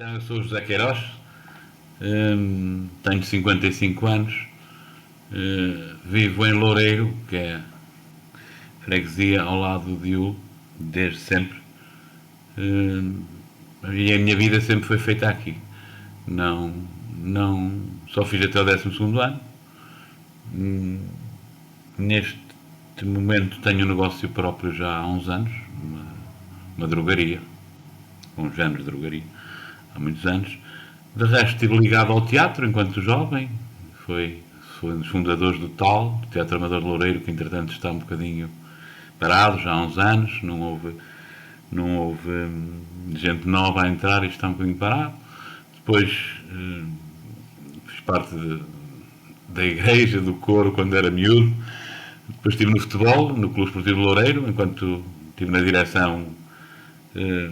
Então, eu sou o José Queiroz, tenho 55 anos, vivo em Loureiro, que é freguesia ao lado de U, desde sempre. Hum, e a minha vida sempre foi feita aqui. Não, não, só fiz até o 12º ano. Neste momento tenho um negócio próprio já há uns anos, uma drogaria, um género de drogaria, há muitos anos. De resto, estive ligado ao teatro enquanto jovem. Foi, foi um dos fundadores do TAL, do Teatro Amador de Loureiro, que entretanto está um bocadinho parado já há uns anos. Não houve gente nova a entrar e está um bocadinho parado. Depois fiz parte da igreja, do coro, quando era miúdo. Depois estive no futebol, no Clube Esportivo de Loureiro, enquanto estive na direção eh,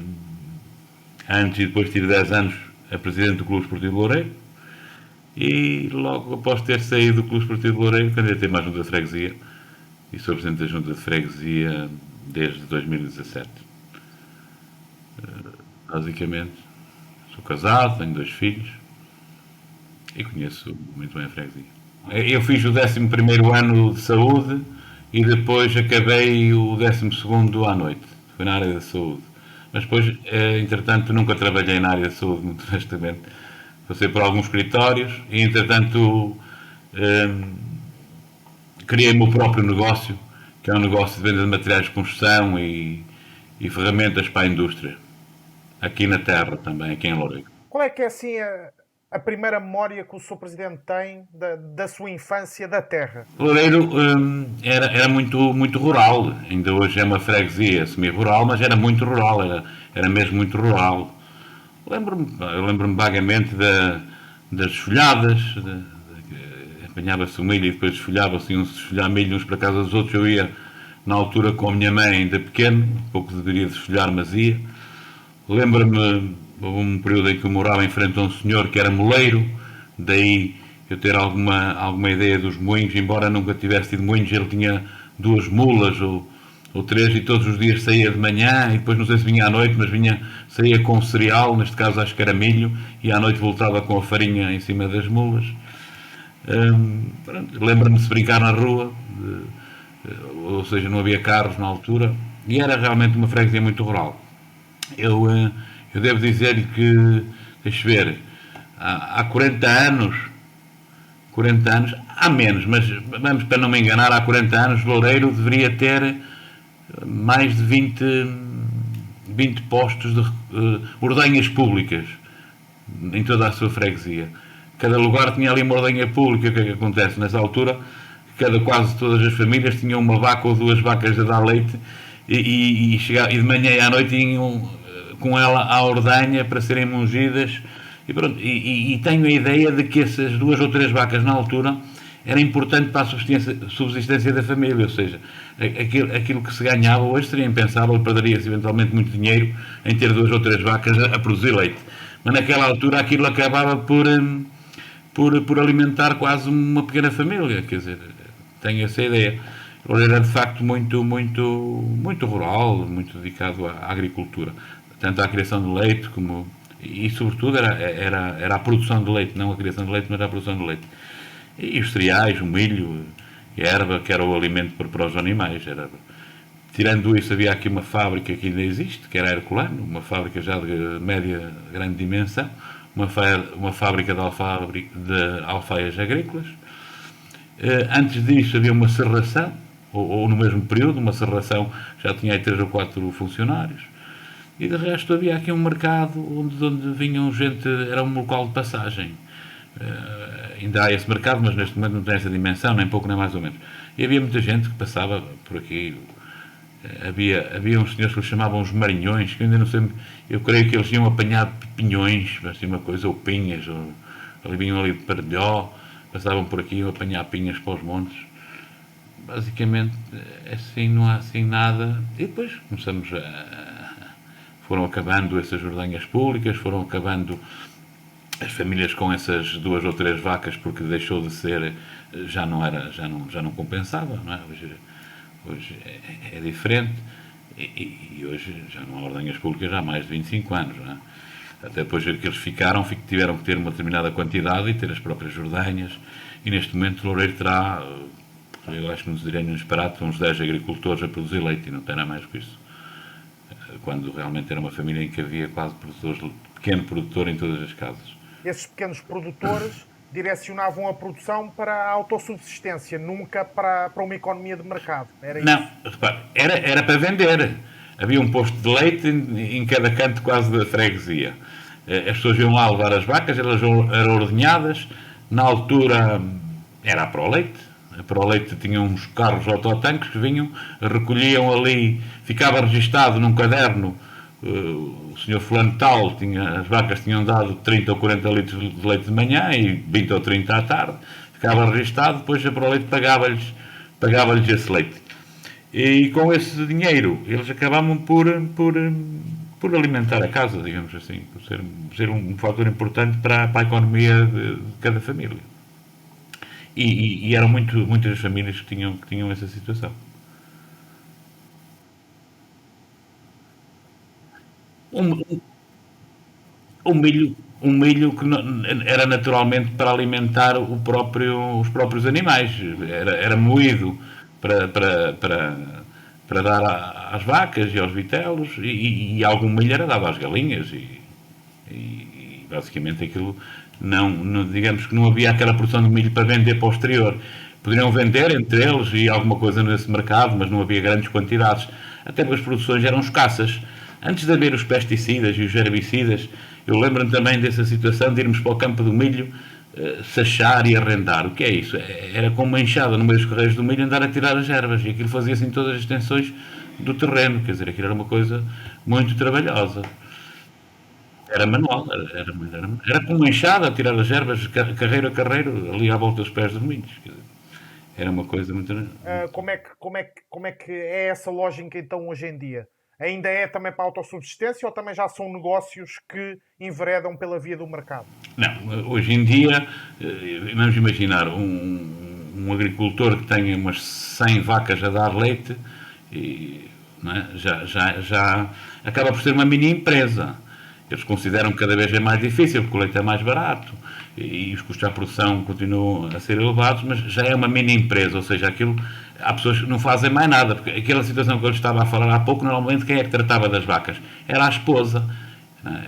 antes, e depois tive 10 anos a presidente do Clube Esportivo de Loureiro. E logo após ter saído do Clube Esportivo de Loureiro, candidatei-me à Junta de Freguesia e sou presidente da Junta de Freguesia desde 2017. Basicamente, sou casado, tenho 2 filhos e conheço muito bem a freguesia. Eu fiz o 11º ano de saúde e depois acabei o 12º à noite. Foi na área da saúde. Mas depois, entretanto, nunca trabalhei na área da saúde, muito honestamente. Passei por alguns escritórios e, entretanto, criei o meu próprio negócio, que é um negócio de venda de materiais de construção e ferramentas para a indústria. Aqui na Terra também, aqui em Loureiro. Qual é que é assim a primeira memória que o Sr. Presidente tem da sua infância da terra? Loureiro era muito rural, ainda hoje é uma freguesia semi-rural, mas era muito rural, era mesmo muito rural. Eu lembro-me vagamente das folhadas, apanhava-se o milho e depois desfolhava-se, uns desfolhar milho uns para casa dos outros. Eu ia, na altura, com a minha mãe, ainda pequeno, pouco deveria desfolhar, mas ia. Lembro-me, houve um período em que eu morava em frente a um senhor que era moleiro, daí eu ter alguma ideia dos moinhos, embora nunca tivesse tido moinhos. Ele tinha 2 mulas ou 3 e todos os dias saía de manhã e depois não sei se vinha à noite, mas saía com cereal, neste caso acho que era milho, e à noite voltava com a farinha em cima das mulas. Lembro-me de se brincar na rua, ou seja, não havia carros na altura, e era realmente uma freguesia muito rural. Eu devo dizer que, deixa ver, há 40 anos, há menos, mas vamos para não me enganar, há 40 anos Loureiro deveria ter mais de 20 postos de ordenhas públicas em toda a sua freguesia. Cada lugar tinha ali uma ordenha pública. O que é que acontece? Nessa altura, quase todas as famílias tinham uma vaca ou 2 vacas a dar leite e de manhã e à noite iam com ela à ordenha para serem mungidas. E, pronto, e tenho a ideia de que essas 2 ou 3 vacas na altura era importante para a subsistência da família, ou seja, aquilo que se ganhava hoje seria impensável, perderia-se eventualmente muito dinheiro em ter 2 ou 3 vacas a produzir leite. Mas naquela altura aquilo acabava por alimentar quase uma pequena família, quer dizer, tenho essa ideia. Ele era de facto muito rural, muito dedicado à agricultura, tanto à criação de leite como. E sobretudo era a produção de leite, não a criação de leite, mas a produção de leite. E os cereais, o milho, a erva, que era o alimento para os animais. Tirando isso, havia aqui uma fábrica que ainda existe, que era a Herculano, uma fábrica já de média, grande dimensão, uma fábrica de alfaias agrícolas. Antes disso havia uma serração, ou no mesmo período, uma serração que já tinha aí 3 ou 4 funcionários. E de resto havia aqui um mercado onde vinham gente, era um local de passagem. Ainda há esse mercado, mas neste momento não tem essa dimensão, nem pouco nem mais ou menos. E havia muita gente que passava por aqui. Havia uns senhores que eles chamavam os marinhões, que eu ainda não sei, eu creio que eles iam apanhar pinhões, assim uma coisa, ou pinhas, ali vinham ali de Parelhó, passavam por aqui, iam apanhar pinhas para os montes. Basicamente, assim, não há assim nada. E depois foram acabando essas ordenhas públicas, foram acabando as famílias com essas 2 ou 3 vacas, porque deixou de ser, já não compensava, não é? Hoje é diferente, e hoje já não há ordenhas públicas há mais de 25 anos, não é? Até depois que eles tiveram que ter uma determinada quantidade e ter as próprias ordenhas. E neste momento o Loureiro terá, eu acho que nos direi no disparate, uns 10 agricultores a produzir leite e não terá mais que isso. Quando realmente era uma família em que havia quase pequeno produtor em todas as casas. Esses pequenos produtores direcionavam a produção para a autossubsistência, nunca para uma economia de mercado. Era Não, isso? repare, era para vender. Havia um posto de leite em cada canto quase da freguesia. As pessoas iam lá levar as vacas, elas eram ordenhadas. Na altura era a Proleite. A Proleite tinha uns carros autotanques que vinham, recolhiam ali, ficava registado num caderno. O senhor fulano tal, as vacas tinham dado 30 ou 40 litros de leite de manhã e 20 ou 30 à tarde. Ficava registado, depois a Proleite pagava-lhes esse leite. E com esse dinheiro eles acabavam por alimentar a casa, digamos assim, por ser um fator importante para a economia de cada família. E eram muitas as famílias que tinham essa situação. Um, um milho que era naturalmente para alimentar os próprios animais. Era moído para dar às vacas e aos vitelos e algum milho era dado às galinhas e basicamente aquilo digamos que não havia aquela produção de milho para vender para o exterior. Poderiam vender entre eles e alguma coisa nesse mercado, mas não havia grandes quantidades, até porque as produções eram escassas. Antes de haver os pesticidas e os herbicidas, eu lembro-me também dessa situação de irmos para o campo do milho, sachar e arrendar. O que é isso? Era com uma enxada no meio dos correios do milho andar a tirar as ervas e aquilo fazia-se em todas as extensões do terreno, quer dizer, aquilo era uma coisa muito trabalhosa. Era manual, era com uma enxada a tirar as ervas, carreiro a carreiro, ali à volta dos pés dos milhos. Quer dizer, era uma coisa muito. Como é que é essa lógica então hoje em dia? Ainda é também para a autossubsistência ou também já são negócios que enveredam pela via do mercado? Não, hoje em dia, vamos imaginar um agricultor que tenha umas 100 vacas a dar leite, não é? Já acaba por ser uma mini empresa. Eles consideram que cada vez é mais difícil, porque o leite é mais barato e os custos da produção continuam a ser elevados, mas já é uma mini empresa, ou seja, há pessoas que não fazem mais nada, porque aquela situação que eu estava a falar há pouco, normalmente quem é que tratava das vacas? Era a esposa,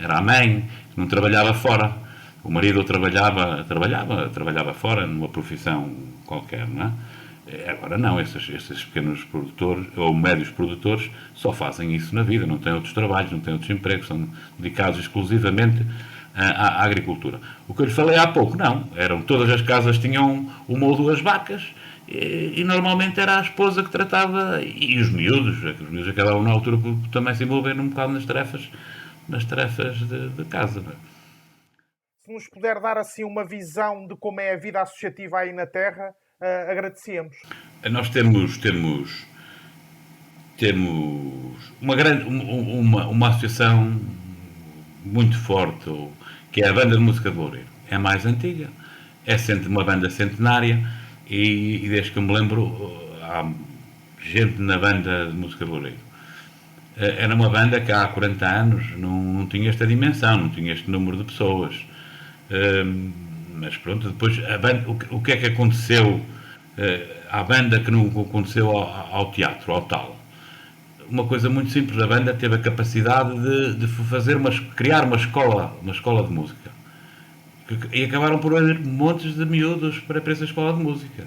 era a mãe, que não trabalhava fora. O marido trabalhava fora, numa profissão qualquer, não é? Agora não, esses pequenos produtores ou médios produtores só fazem isso na vida, não têm outros trabalhos, não têm outros empregos, são dedicados exclusivamente à agricultura. O que eu lhe falei há pouco, não, todas as casas tinham uma ou duas vacas e normalmente era a esposa que tratava e os miúdos acabavam na altura por também se envolver um bocado nas tarefas de casa. Não é? Se nos puder dar assim uma visão de como é a vida associativa aí na Terra, agradecíamos. Nós temos uma associação muito forte, que é a Banda de Música de Loureiro. É a mais antiga, é sempre uma banda centenária e desde que eu me lembro há gente na Banda de Música de Loureiro. Era uma banda que há 40 anos não tinha esta dimensão, não tinha este número de pessoas. Mas pronto, depois o que é que aconteceu à banda que não aconteceu ao teatro, ao tal? Uma coisa muito simples, a banda teve a capacidade de criar uma escola de música. E acabaram por haver montes de miúdos para essa escola de música.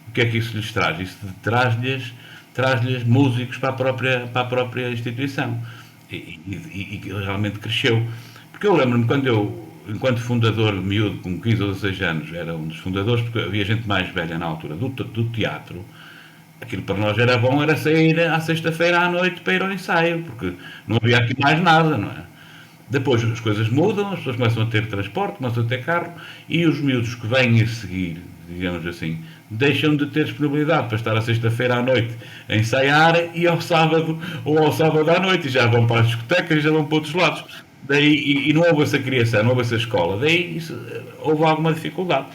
O que é que isso lhes traz? Isso traz-lhes músicos para a própria instituição. E realmente cresceu. Porque eu lembro-me quando enquanto fundador miúdo, com 15 ou 16 anos, era um dos fundadores, porque havia gente mais velha na altura do teatro, aquilo para nós era bom, era sair à sexta-feira à noite para ir ao ensaio, porque não havia aqui mais nada, não é? Depois as coisas mudam, as pessoas começam a ter transporte, começam a ter carro, e os miúdos que vêm a seguir, digamos assim, deixam de ter disponibilidade para estar à sexta-feira à noite a ensaiar e ao sábado à noite, e já vão para as discotecas e já vão para outros lados. Daí, e não houve essa criação, não houve essa escola, daí houve alguma dificuldade.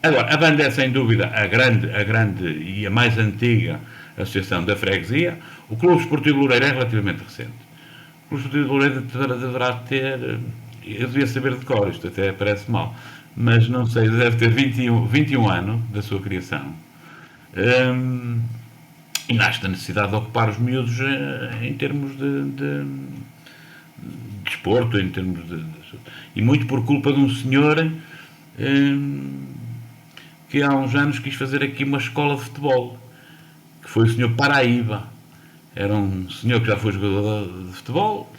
Agora, a banda é sem dúvida a grande e a mais antiga associação da freguesia. O Clube Esportivo Loureiro é relativamente recente. O Clube Esportivo Loureiro deverá ter, eu devia saber de cor, isto até parece mal, mas não sei, deve ter 21 anos da sua criação. Hum, e nasce da necessidade de ocupar os miúdos em termos de desporto, em termos e muito por culpa de um senhor que há uns anos quis fazer aqui uma escola de futebol, que foi o senhor Paraíba. Era um senhor que já foi jogador de futebol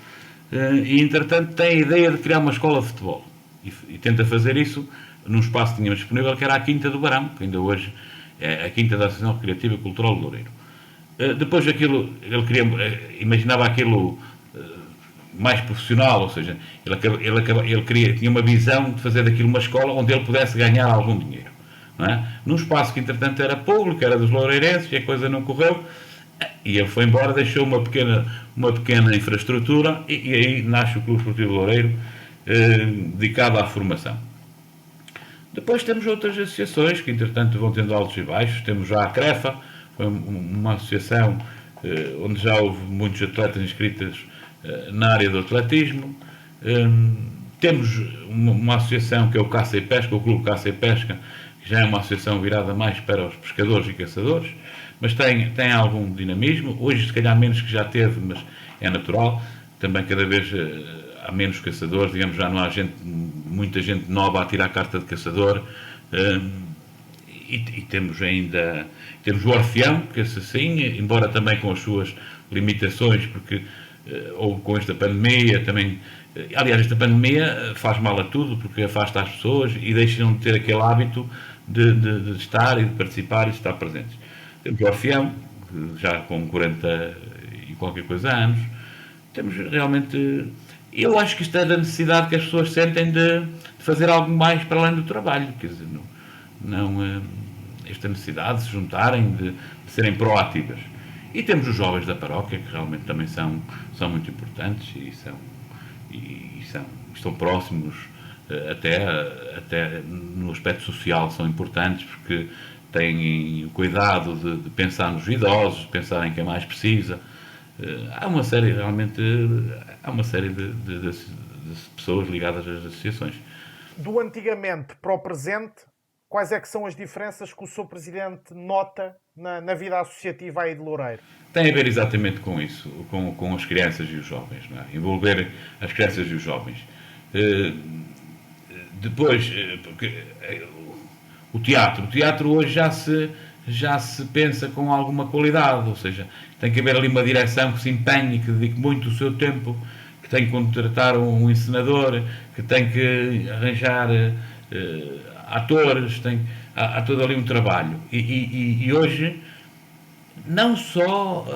e, entretanto, tem a ideia de criar uma escola de futebol. E tenta fazer isso num espaço que tínhamos disponível, que era a Quinta do Barão, que ainda hoje é a Quinta da Associação Recreativa e Cultural de Loureiro. Depois aquilo, imaginava aquilo mais profissional, ou seja, ele tinha uma visão de fazer daquilo uma escola onde ele pudesse ganhar algum dinheiro. Não é? Num espaço que, entretanto, era público, era dos loureirenses, e a coisa não correu, e ele foi embora, deixou uma pequena infraestrutura, e aí nasce o Clube Esportivo Loureiro, dedicado à formação. Depois temos outras associações que, entretanto, vão tendo altos e baixos. Temos já a CREFA, foi uma associação onde já houve muitos atletas inscritos na área do atletismo. Temos uma associação que é o Caça e Pesca, o Clube Caça e Pesca, que já é uma associação virada mais para os pescadores e caçadores, mas tem algum dinamismo. Hoje, se calhar, menos que já teve, mas é natural. Também, cada vez há menos caçadores, digamos, já não há muita gente nova a tirar a carta de caçador. E temos ainda o Orfeão, que esse sim, embora também com as suas limitações, porque ou com esta pandemia também. Aliás, esta pandemia faz mal a tudo, porque afasta as pessoas e deixam de ter aquele hábito de estar e de participar e de estar presentes. Temos o Orfeão, já com 40 e qualquer coisa anos. Temos realmente. Eu acho que isto é da necessidade que as pessoas sentem de fazer algo mais para além do trabalho. Quer dizer, esta necessidade de se juntarem, de serem proativas. E temos os jovens da paróquia, que realmente também são muito importantes e estão próximos, até no aspecto social são importantes, porque têm o cuidado de pensar nos idosos, de pensar em quem mais precisa. Há uma série de pessoas ligadas às associações. Do antigamente para o presente, quais é que são as diferenças que o Sr. Presidente nota na vida associativa aí de Loureiro? Tem a ver exatamente com isso, com as crianças e os jovens, não é? Envolver as crianças e os jovens. Depois, porque o teatro hoje já se pensa com alguma qualidade, ou seja, tem que haver ali uma direção que se empenhe, que dedique muito o seu tempo, que tem que contratar um encenador, que tem que arranjar atores, há todo ali um trabalho. E hoje, não só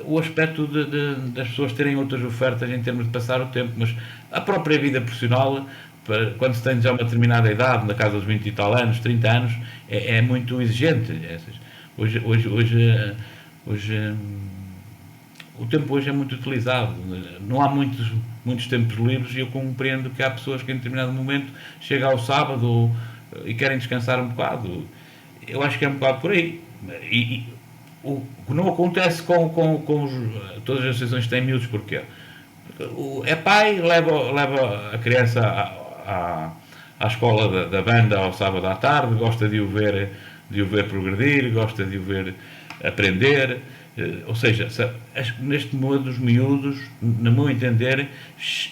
o aspecto das pessoas terem outras ofertas em termos de passar o tempo, mas a própria vida profissional, quando se tem já uma determinada idade, na casa dos 20 e tal anos, 30 anos, é muito exigente. Hoje o tempo hoje é muito utilizado. Não há muitos tempos livres e eu compreendo que há pessoas que em determinado momento chegam ao sábado e querem descansar um bocado. Eu acho que é um bocado por aí. O que não acontece com todas as associações que têm miúdos, porquê? Porque é pai, leva a criança à escola da banda ao sábado à tarde, gosta de o ver progredir, gosta de o ver aprender. Ou seja, neste modo dos miúdos, no meu entender,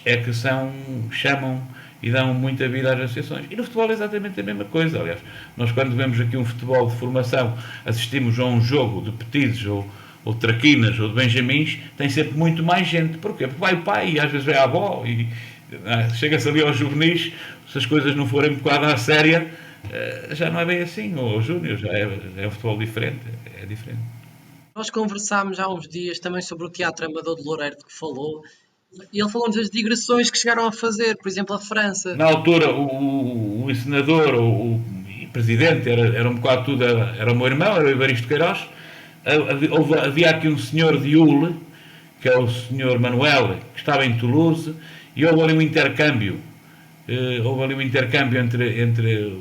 é que chamam e dão muita vida às associações. E no futebol é exatamente a mesma coisa. Aliás, nós quando vemos aqui um futebol de formação, assistimos a um jogo de petizes ou de traquinas ou de benjamins, tem sempre muito mais gente. Porquê? Porque vai o pai e às vezes vai a avó e chega-se ali aos juvenis, se as coisas não forem um bocado à séria, já não é bem assim. Ou júnior, já é um futebol diferente. É diferente. Nós conversámos há uns dias também sobre o Teatro Amador de Loureiro de que falou, e ele falou-nos das digressões que chegaram a fazer, por exemplo, a França. Na altura, o encenador, o presidente, era um bocado tudo, era o meu irmão, era o Evaristo Queiroz. Havia aqui um senhor de Ule, que é o senhor Manuel, que estava em Toulouse, e houve ali um intercâmbio. Entre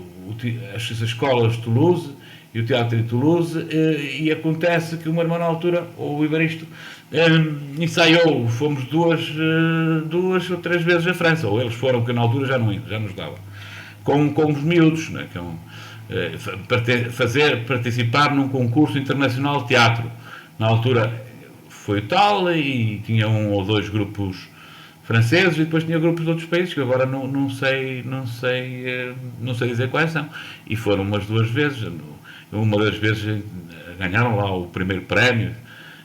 as escolas de Toulouse e o teatro em Toulouse, e acontece que o meu irmão na altura, o Ibaristo, ensaiou, fomos duas ou três vezes a França, ou eles foram, porque na altura já nos dava, com os miúdos, né, participar num concurso internacional de teatro. Na altura foi o tal, e tinha um ou dois grupos franceses, e depois tinha grupos de outros países que agora não sei dizer quais são. E foram umas duas vezes. Uma das vezes ganharam lá o primeiro prémio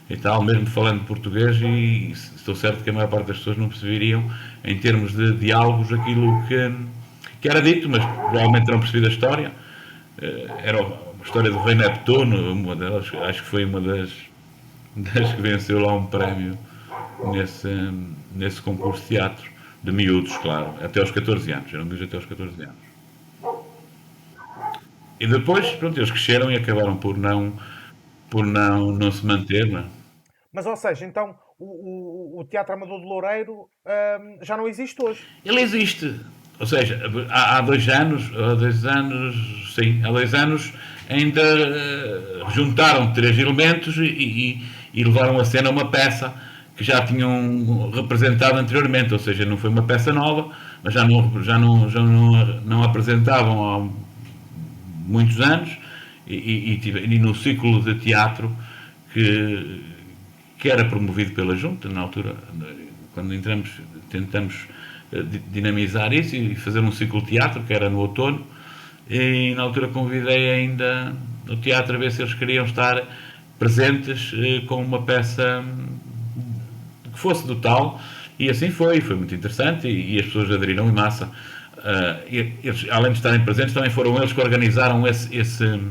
e tal, mesmo falando português, e estou certo que a maior parte das pessoas não perceberiam, em termos de diálogos, aquilo que era dito, mas provavelmente não percebido a história. Era a história do rei Neptuno, uma delas, acho que foi uma das que venceu lá um prémio nesse concurso de teatro, de miúdos, claro, até aos 14 anos, eram miúdos até aos 14 anos. E depois, pronto, eles cresceram e acabaram por não se manter, não é? Mas, ou seja, então o Teatro Amador de Loureiro já não existe hoje. Ele existe, ou seja, há 2 anos, há 2 anos ainda juntaram 3 elementos e levaram a cena uma peça que já tinham representado anteriormente, ou seja, não foi uma peça nova, mas já não apresentavam há muitos anos, e no ciclo de teatro que era promovido pela Junta, na altura, quando entramos, tentamos dinamizar isso e fazer um ciclo de teatro, que era no outono, e na altura convidei ainda o teatro a ver se eles queriam estar presentes com uma peça que fosse do tal, e assim foi muito interessante, e as pessoas aderiram em massa. Eles, além de estarem presentes, também foram eles que organizaram esse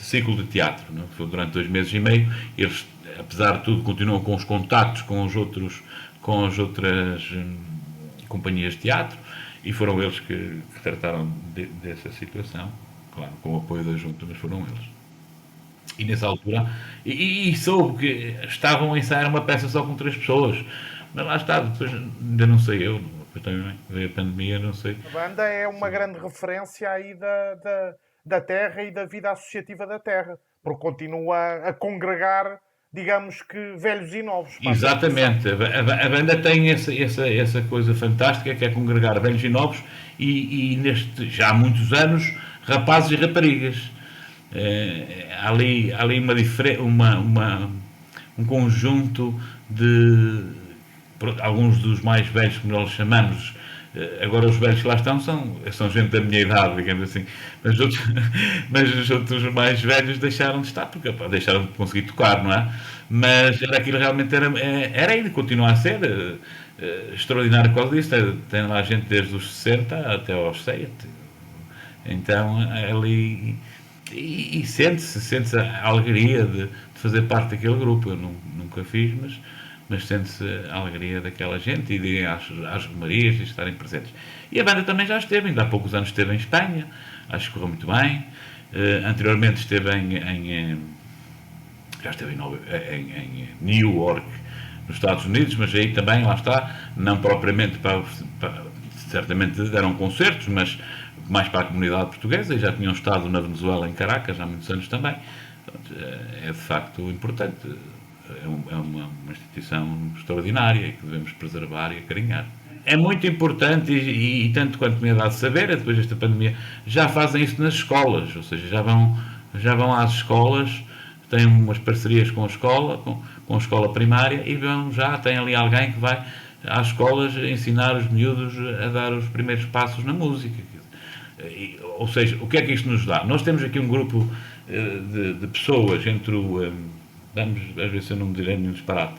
ciclo de teatro, não? Foi durante 2 meses e meio. Eles, apesar de tudo, continuam com os contactos com as outras companhias de teatro, e foram eles que trataram dessa situação, claro, com o apoio da Junta, mas foram eles. E nessa altura, e soube que estavam a ensaiar uma peça só com 3 pessoas, mas lá está, depois ainda não sei eu, depois também veio a pandemia, não sei. A banda é uma grande referência aí da Terra e da vida associativa da Terra, porque continua a congregar, digamos que, velhos e novos. Exatamente, a banda tem essa coisa fantástica, que é congregar velhos e novos, e já há muitos anos, rapazes e raparigas. Há ali um conjunto de alguns dos mais velhos, como nós chamamos. Agora os velhos que lá estão são gente da minha idade, digamos assim, mas os outros mais velhos deixaram de estar, porque deixaram de conseguir tocar, não é? Mas aquilo realmente era e continua a ser extraordinário por causa disso. Tem lá gente desde os 60 até aos 7. Então ali. E sente-se a alegria de fazer parte daquele grupo. Eu nunca fiz, mas sente-se a alegria daquela gente e de irem às romarias e estarem presentes. E a banda também já esteve, ainda há poucos anos esteve em Espanha, acho que correu muito bem. Anteriormente esteve já esteve em New York, nos Estados Unidos, mas aí também, lá está, não propriamente certamente deram concertos, mas mais para a comunidade portuguesa, e já tinham estado na Venezuela, em Caracas, há muitos anos também. É de facto importante. É uma instituição extraordinária que devemos preservar e acarinhar. É muito importante, e tanto quanto me é dado saber, depois desta pandemia, já fazem isso nas escolas, ou seja, já vão às escolas, têm umas parcerias com a escola primária, e têm ali alguém que vai às escolas ensinar os miúdos a dar os primeiros passos na música. Ou seja, o que é que isto nos dá? Nós temos aqui um grupo de pessoas entre vamos, às vezes eu não me direi nenhum disparate,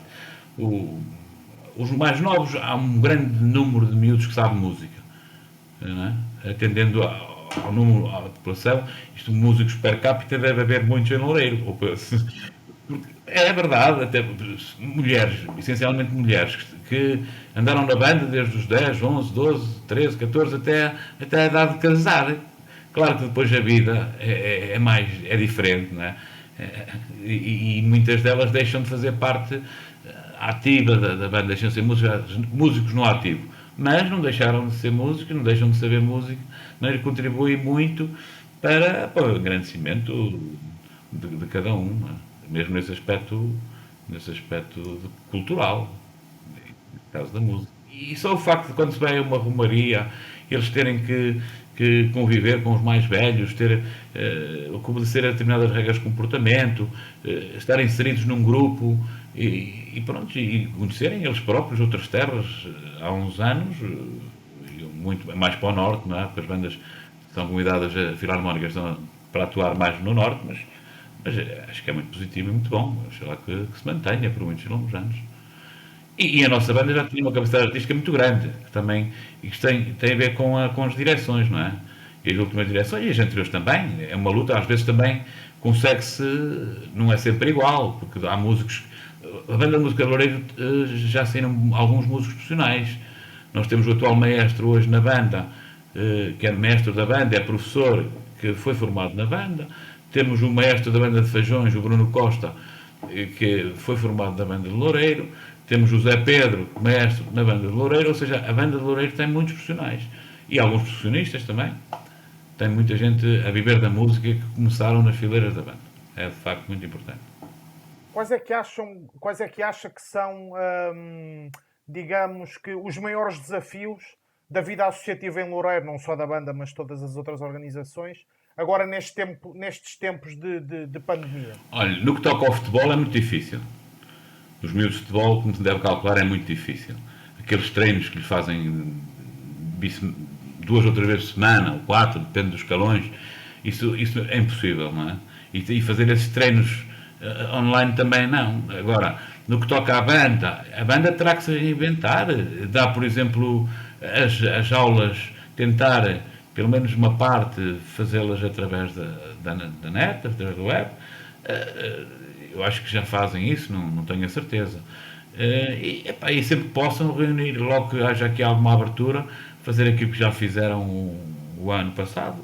os mais novos, há um grande número de miúdos que sabem música, não é? Atendendo ao número, à população, músicos per capita deve haver muitos em Loureiro. É verdade, até mulheres, essencialmente mulheres, que andaram na banda desde os 10, 11, 12, 13, 14, até a idade de casar. Claro que depois a vida é diferente, não é? E muitas delas deixam de fazer parte ativa da banda, deixam de ser músicos no ativo, mas não deixaram de ser músicos, não deixam de saber música, não contribuem muito para o engrandecimento de cada um, não é? Mesmo nesse aspecto cultural, no caso da música. E só o facto de quando se vai a uma romaria, eles terem que conviver com os mais velhos, ter, obedecer a determinadas regras de comportamento, estar inseridos num grupo e pronto, e conhecerem eles próprios outras terras há uns anos, muito mais para o norte, não é? Porque as bandas são convidadas a filarmónicas para atuar mais no norte, mas acho que é muito positivo e muito bom. Sei lá que se mantenha por muitos longos anos. E a nossa banda já tinha uma capacidade artística muito grande, que também isto tem a ver com as direções, não é? E as últimas direções, e as anteriores também. É uma luta, às vezes também consegue-se, não é sempre igual, porque há músicos. A banda de música de Loureiro já saíram alguns músicos profissionais. Nós temos o atual maestro hoje na banda, que é maestro da banda, é professor, que foi formado na banda. Temos o maestro da banda de Feijões, o Bruno Costa, que foi formado na banda de Loureiro. Temos o Zé Pedro, maestro na banda de Loureiro, ou seja, a banda de Loureiro tem muitos profissionais. E alguns profissionistas também. Tem muita gente a viver da música que começaram nas fileiras da banda. É de facto muito importante. Quais é que acha que são, digamos que, os maiores desafios da vida associativa em Loureiro, não só da banda, mas todas as outras organizações, agora nestes tempos de pandemia? Olha, no que toca ao futebol é muito difícil. Os miúdos de futebol, como se deve calcular, é muito difícil. Aqueles treinos que lhes fazem 2 ou 3 vezes por semana, ou 4, depende dos escalões, isso é impossível, não é? E fazer esses treinos online também não. Agora, no que toca à banda, a banda terá que se reinventar. Dá, por exemplo, as aulas, tentar, pelo menos uma parte, fazê-las através da net, através da web. Eu acho que já fazem isso, não tenho a certeza. E sempre que possam reunir, logo que haja aqui alguma abertura, fazer aquilo que já fizeram o ano passado,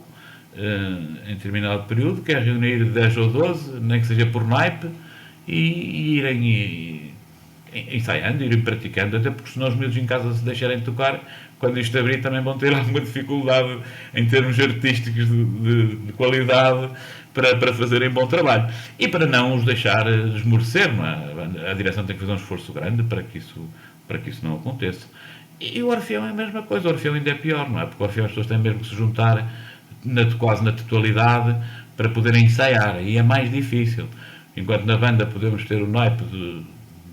em determinado período, que é reunir 10 ou 12, nem que seja por naipe, e irem ensaiando, irem praticando, até porque senão os miúdos em casa se deixarem tocar, quando isto abrir também vão ter alguma dificuldade em termos artísticos de qualidade para fazerem bom trabalho. E para não os deixar esmorecer, não é? A direção tem que fazer um esforço grande para que isso não aconteça. E o Orfeão é a mesma coisa, o Orfeão ainda é pior, não é? Porque o Orfeão as pessoas têm mesmo que se juntar quase na totalidade para poderem ensaiar, e é mais difícil. Enquanto na banda podemos ter o naipe de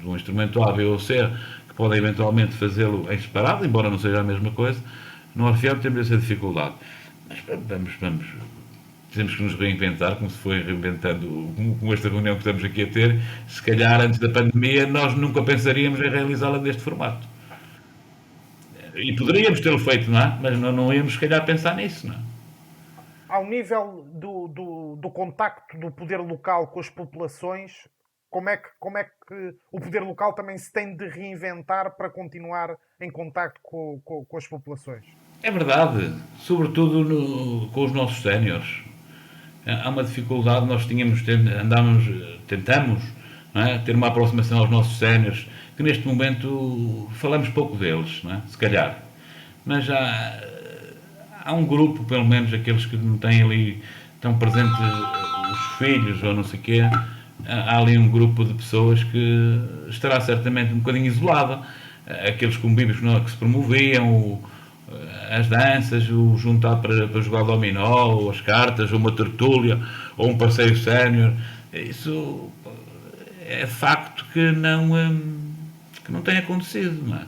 um instrumento A, B ou C, que podem eventualmente fazê-lo em separado, embora não seja a mesma coisa, no Orfeão temos essa dificuldade. Mas temos que nos reinventar, como se foi reinventando com esta reunião que estamos aqui a ter. Se calhar antes da pandemia nós nunca pensaríamos em realizá-la deste formato. E poderíamos tê-lo feito, não é? Mas não íamos se calhar pensar nisso, não é? Ao nível do contacto do poder local com as populações, como é que o poder local também se tem de reinventar para continuar em contacto com as populações? É verdade, sobretudo com os nossos séniores. Há uma dificuldade, nós tentamos, não é, ter uma aproximação aos nossos séniores, que neste momento falamos pouco deles, não é? Se calhar. Mas há um grupo, pelo menos aqueles que não têm ali, estão presentes os filhos ou não sei o quê, há ali um grupo de pessoas que estará certamente um bocadinho isolada. Aqueles convívios que se promoviam, as danças, o juntar para jogar dominó, ou as cartas, ou uma tertúlia, ou um passeio sénior, isso é facto que não tem acontecido, não é?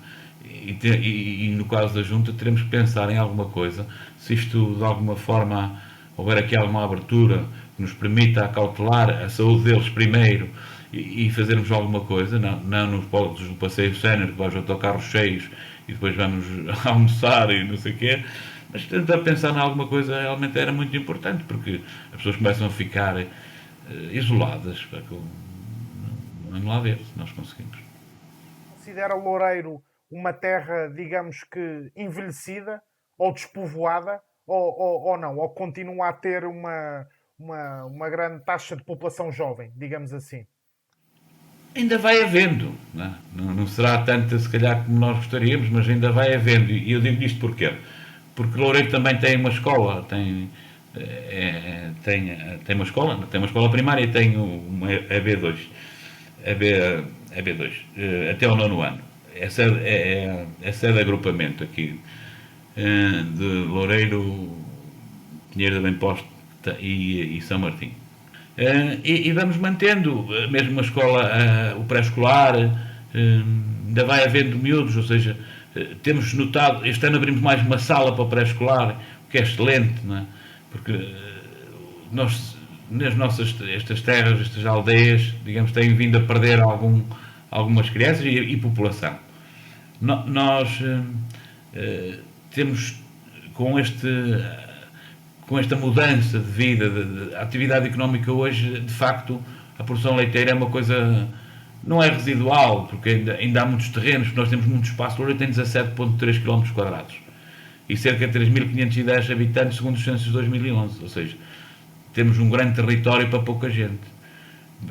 E no caso da Junta teremos que pensar em alguma coisa, se isto de alguma forma houver aqui alguma abertura que nos permita acautelar a saúde deles primeiro e fazermos alguma coisa, não nos polos do passeio sénior, que vais autocarros cheios e depois vamos almoçar e não sei o quê, mas tentar pensar em alguma coisa realmente era muito importante, porque as pessoas começam a ficar isoladas. Vamos lá ver se nós conseguimos. Considera Loureiro uma terra, digamos que, envelhecida ou despovoada, ou não? Ou continua a ter uma grande taxa de população jovem, digamos assim? Ainda vai havendo, não será tanta se calhar como nós gostaríamos, mas ainda vai havendo. E eu digo isto porquê? Porque Loureiro também tem uma escola, tem tem uma escola primária e tem uma EB2, EB2 até ao nono ano. É sede de agrupamento aqui de Loureiro, Pinheiro da Bem-Posta e São Martim. E vamos mantendo, mesmo a escola, o pré-escolar, ainda vai havendo miúdos, ou seja, temos notado, este ano abrimos mais uma sala para o pré-escolar, o que é excelente, não é? Porque nós, estas terras, estas aldeias, digamos, têm vindo a perder algumas crianças e população. Nós temos, com esta mudança de vida, a atividade económica hoje, de facto, a produção leiteira é uma coisa, não é residual, porque ainda há muitos terrenos, nós temos muito espaço. Loureiro tem 17,3 km² e cerca de 3.510 habitantes, segundo os censos de 2011, ou seja, temos um grande território para pouca gente.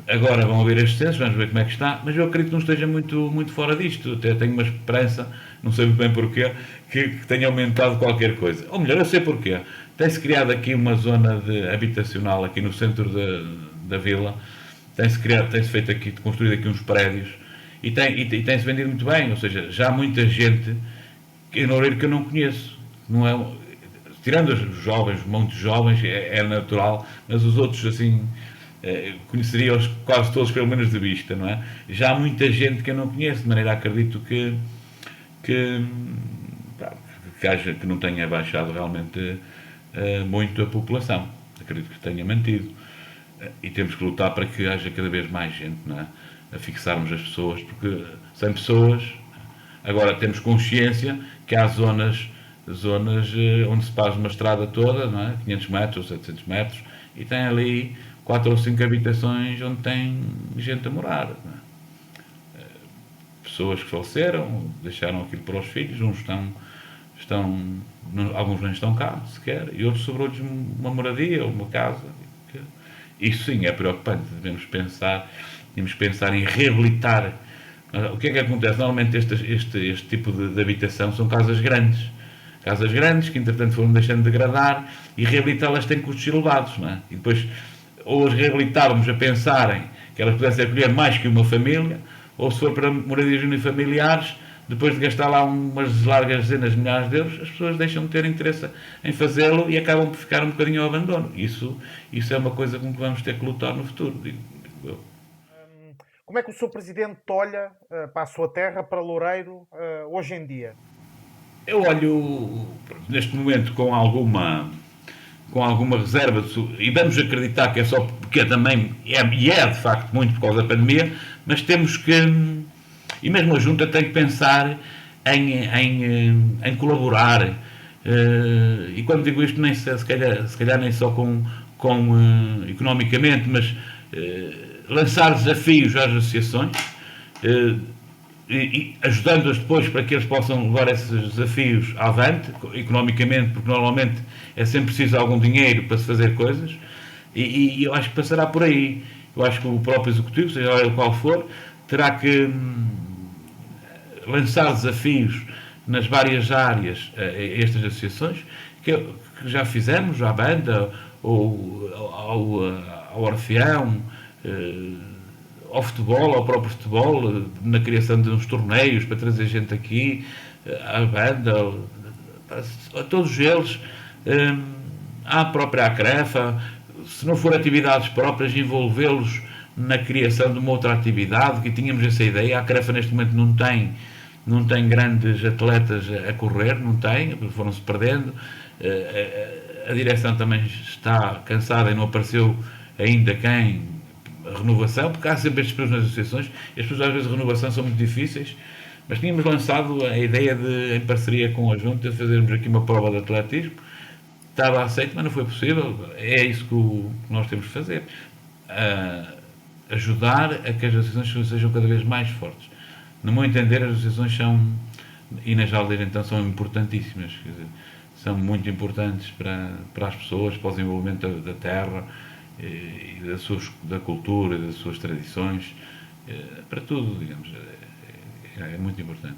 Agora vão haver estes censos, vamos ver como é que está, mas eu acredito que não esteja muito fora disto. Até tenho uma esperança, não sei bem porquê, que tenha aumentado qualquer coisa. Ou melhor, eu sei porquê. Tem-se criado aqui uma zona habitacional aqui no centro da vila, tem-se feito aqui, construído aqui uns prédios e tem-se vendido muito bem, ou seja, já há muita gente em Loureiro que eu não conheço. Não é, tirando os jovens, muitos jovens, é natural, mas os outros, assim, conheceria-os quase todos, pelo menos de vista, não é? Já há muita gente que eu não conheço, de maneira acredito que não tenha baixado realmente muito a população. Acredito que tenha mantido. E temos que lutar para que haja cada vez mais gente, não é? A fixarmos as pessoas, porque sem pessoas, agora temos consciência que há zonas onde se faz uma estrada toda, não é? 500 metros ou 700 metros, e tem ali 4 ou 5 habitações onde tem gente a morar, não é? Pessoas que faleceram, deixaram aquilo para os filhos, uns alguns nem estão cá sequer, e outros sobrou-lhes uma moradia ou uma casa. Isso sim é preocupante. Devemos pensar em reabilitar. O que é que acontece? Normalmente este tipo de habitação são casas grandes que entretanto foram deixando de degradar, e reabilitá-las tem custos elevados, não é? E depois ou as reabilitávamos a pensarem que elas pudessem acolher mais que uma família, ou se for para moradias unifamiliares, depois de gastar lá umas largas dezenas de milhares de euros, as pessoas deixam de ter interesse em fazê-lo e acabam por ficar um bocadinho ao abandono. Isso é uma coisa com que vamos ter que lutar no futuro, digo eu. Como é que o Sr. Presidente olha para a sua terra, para Loureiro, hoje em dia? Eu olho, neste momento, com alguma reserva, e vamos acreditar que é só porque também, e é de facto muito por causa da pandemia, mas temos que, e mesmo a Junta tem que pensar em colaborar, e quando digo isto, nem se calhar nem só com economicamente, mas lançar desafios às associações, e ajudando-as depois para que eles possam levar esses desafios avante, economicamente, porque normalmente é sempre preciso algum dinheiro para se fazer coisas, e eu acho que passará por aí. Eu acho que o próprio Executivo, seja ele qual for, terá que lançar desafios nas várias áreas a estas associações, que já fizemos, à banda, ou ao Orfeão, ao futebol, ao próprio futebol, na criação de uns torneios para trazer gente aqui, à banda, a todos eles, à própria Acrefa, se não for atividades próprias, envolvê-los na criação de uma outra atividade, que tínhamos essa ideia. A Acrefa neste momento não tem grandes atletas a correr, não tem, foram-se perdendo. A direção também está cansada e não apareceu ainda a renovação, porque há sempre estes problemas nas associações, e as pessoas às vezes a renovação são muito difíceis, mas tínhamos lançado a ideia de, em parceria com a Junta, fazermos aqui uma prova de atletismo. Estava aceito, mas não foi possível. É isso que nós temos de fazer. Ajudar a que as associações sejam cada vez mais fortes. No meu entender, as associações e nas aldeias então, são importantíssimas. Quer dizer, são muito importantes para as pessoas, para o desenvolvimento da terra, e da cultura, das suas tradições, para tudo, digamos, é muito importante.